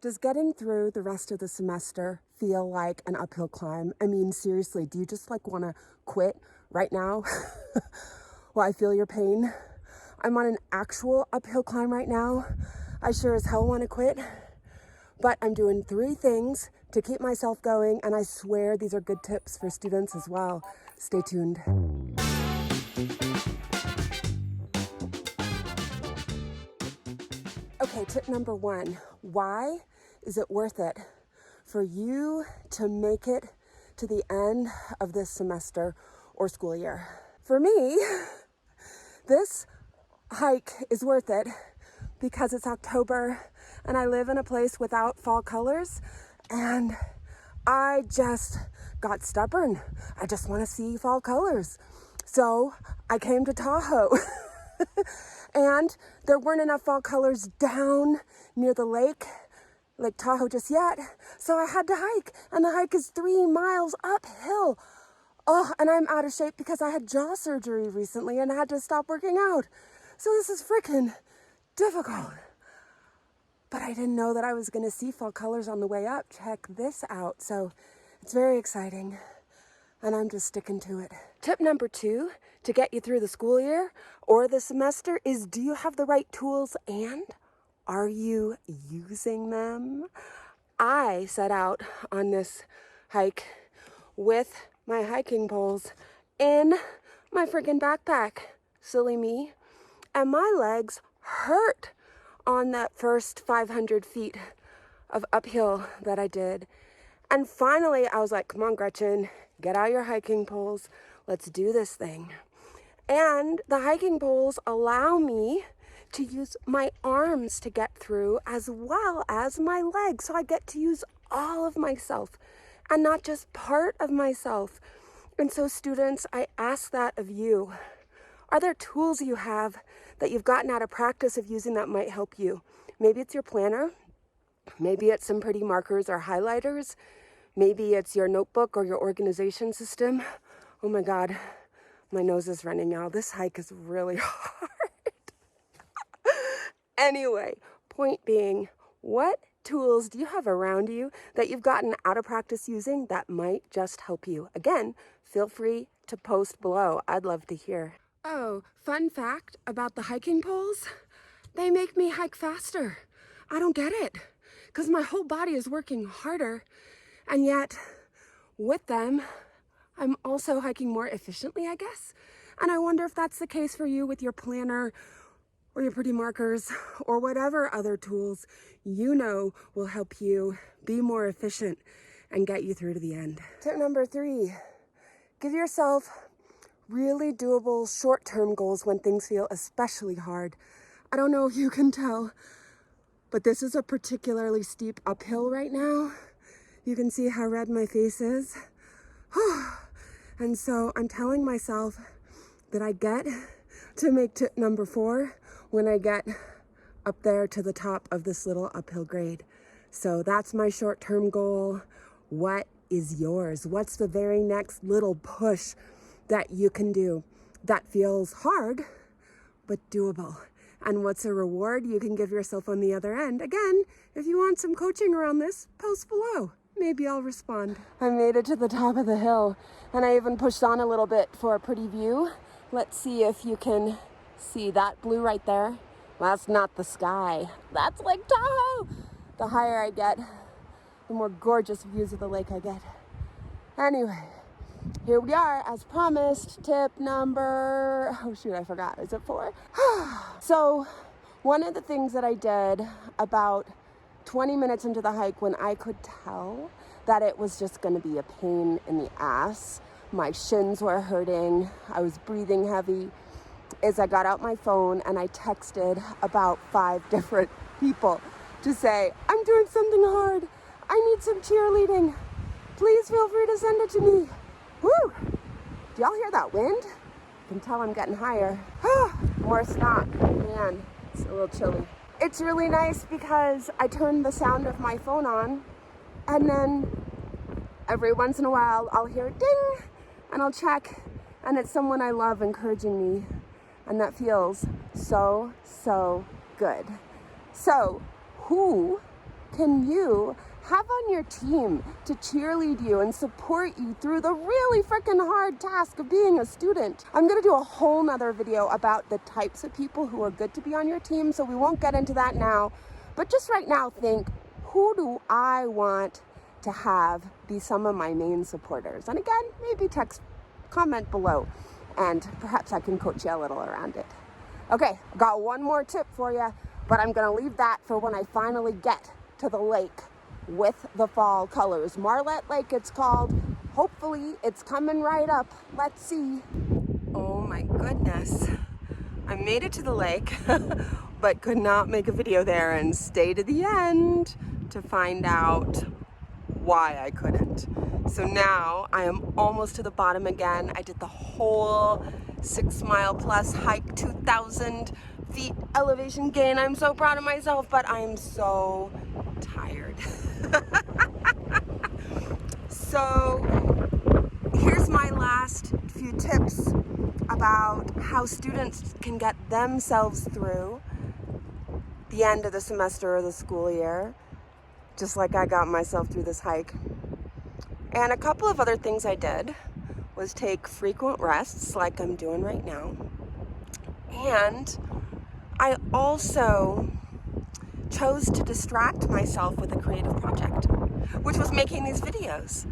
Does getting through the rest of the semester feel like an uphill climb? I mean, seriously, do you just like want to quit right now? Well, I feel your pain. I'm on an actual uphill climb right now. I sure as hell want to quit, but I'm doing 3 things to keep myself going, and I swear these are good tips for students as well. Stay tuned. Okay, tip number 1. Why is it worth it for you to make it to the end of this semester or school year? For me, this hike is worth it because it's October and I live in a place without fall colors, and I just got stubborn. I just want to see fall colors. So I came to Tahoe. And there weren't enough fall colors down near the Lake Tahoe just yet. So I had to hike, and the hike is 3 miles uphill. Oh, and I'm out of shape because I had jaw surgery recently and I had to stop working out. So this is freaking difficult. But I didn't know that I was going to see fall colors on the way up. Check this out. So it's very exciting, and I'm just sticking to it. Tip number 2 to get you through the school year or the semester is, do you have the right tools and are you using them? I set out on this hike with my hiking poles in my freaking backpack. Silly me. And my legs hurt on that first 500 feet of uphill that I did. And finally, I was like, come on, Gretchen, get out your hiking poles. Let's do this thing. And the hiking poles allow me to use my arms to get through as well as my legs. So I get to use all of myself and not just part of myself. And so students, I ask that of you. Are there tools you have that you've gotten out of practice of using that might help you? Maybe it's your planner. Maybe it's some pretty markers or highlighters. Maybe it's your notebook or your organization system. Oh my God, my nose is running now. This hike is really hard. Anyway, point being, what tools do you have around you that you've gotten out of practice using that might just help you? Again, feel free to post below. I'd love to hear. Oh, fun fact about the hiking poles, they make me hike faster. I don't get it, because my whole body is working harder, and yet with them, I'm also hiking more efficiently, I guess. And I wonder if that's the case for you with your planner or your pretty markers or whatever other tools you know will help you be more efficient and get you through to the end. Tip number 3, give yourself really doable short-term goals when things feel especially hard. I don't know if you can tell, but this is a particularly steep uphill right now. You can see how red my face is. And so I'm telling myself that I get to make tip number 4 when I get up there to the top of this little uphill grade. So that's my short-term goal. What is yours? What's the very next little push that you can do that feels hard but doable? And what's a reward you can give yourself on the other end? Again, if you want some coaching around this, post below. Maybe I'll respond. I made it to the top of the hill, and I even pushed on a little bit for a pretty view. Let's see if you can see that blue right there. Well, that's not the sky. That's Lake Tahoe. The higher I get, the more gorgeous views of the lake I get. Anyway, here we are, as promised. Tip number, oh shoot, I forgot. Is it 4? So one of the things that I did about 20 minutes into the hike, when I could tell that it was just going to be a pain in the ass, my shins were hurting, I was breathing heavy, is I got out my phone and I texted about 5 different people to say, I'm doing something hard. I need some cheerleading. Please feel free to send it to me. Woo! Do y'all hear that wind? You can tell I'm getting higher. More snot. Man, it's a little chilly. It's really nice because I turn the sound of my phone on, and then every once in a while I'll hear a ding and I'll check, and it's someone I love encouraging me, and that feels so good. So who can you have on your team to cheerlead you and support you through the really freaking hard task of being a student? I'm gonna do a whole nother video about the types of people who are good to be on your team, so we won't get into that now. But just right now, think, who do I want to have be some of my main supporters? And again, maybe comment below, and perhaps I can coach you a little around it. Okay, got one more tip for you, but I'm gonna leave that for when I finally get to the lake with the fall colors. Marlette Lake it's called. Hopefully it's coming right up. Let's see. Oh my goodness. I made it to the lake, but could not make a video there, and stay to the end to find out why I couldn't. So now I am almost to the bottom again. I did the whole 6 mile plus hike, 2,000 feet elevation gain. I'm so proud of myself, but I'm so tired. So here's my last few tips about how students can get themselves through the end of the semester or the school year, just like I got myself through this hike. And a couple of other things I did was take frequent rests like I'm doing right now. And I also chose to distract myself with a creative project, which was making these videos.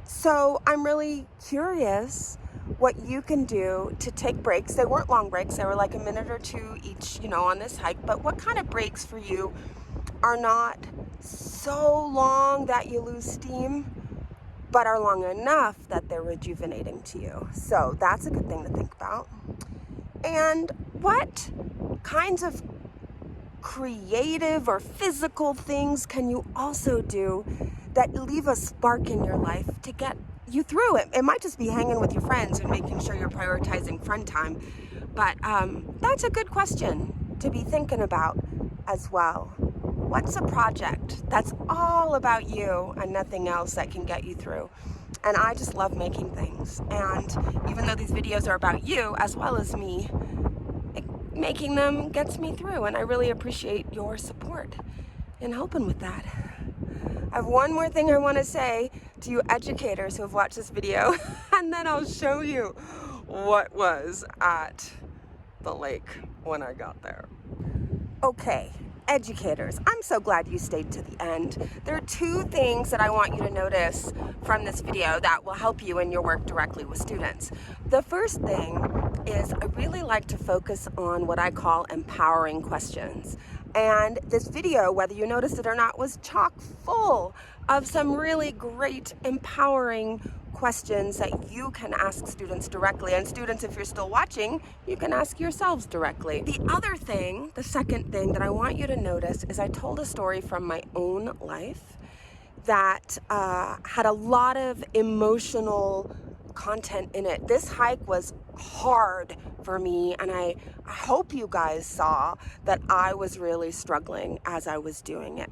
So I'm really curious what you can do to take breaks. They weren't long breaks, they were like a minute or two each, on this hike, but what kind of breaks for you are not so long that you lose steam, but are long enough that they're rejuvenating to you? So that's a good thing to think about. And what kinds of creative or physical things can you also do that leave a spark in your life to get you through it? It might just be hanging with your friends and making sure you're prioritizing friend time, but that's a good question to be thinking about as well. What's a project that's all about you and nothing else that can get you through? And I just love making things, and even though these videos are about you as well as me, making them gets me through, and I really appreciate your support in helping with that. I have one more thing I want to say to you educators who have watched this video, and then I'll show you what was at the lake when I got there. Okay, educators, I'm so glad you stayed to the end. There are two things that I want you to notice from this video that will help you in your work directly with students. The first thing is I really like to focus on what I call empowering questions. And this video, whether you noticed it or not, was chock full of some really great empowering questions that you can ask students directly. And students, if you're still watching, you can ask yourselves directly. The other thing, the second thing that I want you to notice is I told a story from my own life that had a lot of emotional content in it. This hike was hard for me, and I hope you guys saw that I was really struggling as I was doing it.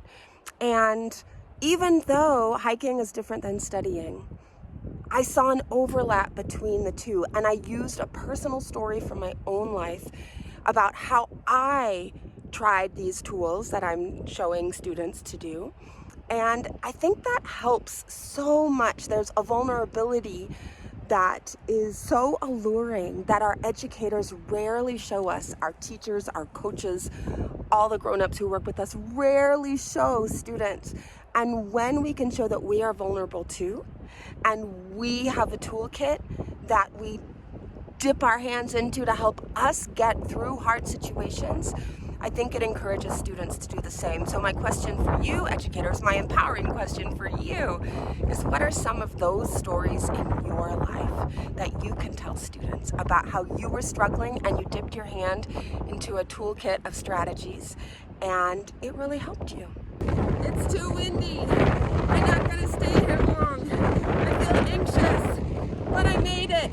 And even though hiking is different than studying, I saw an overlap between the two, and I used a personal story from my own life about how I tried these tools that I'm showing students to do. And I think that helps so much. There's a vulnerability that is so alluring that our educators rarely show us. Our teachers, our coaches, all the grown-ups who work with us rarely show students. And when we can show that we are vulnerable too, and we have a toolkit that we dip our hands into to help us get through hard situations, I think it encourages students to do the same. So my question for you, educators, my empowering question for you is, what are some of those stories in your life that you can tell students about how you were struggling and you dipped your hand into a toolkit of strategies and it really helped you? It's too windy. I'm not gonna stay here long. I feel anxious, but I made it.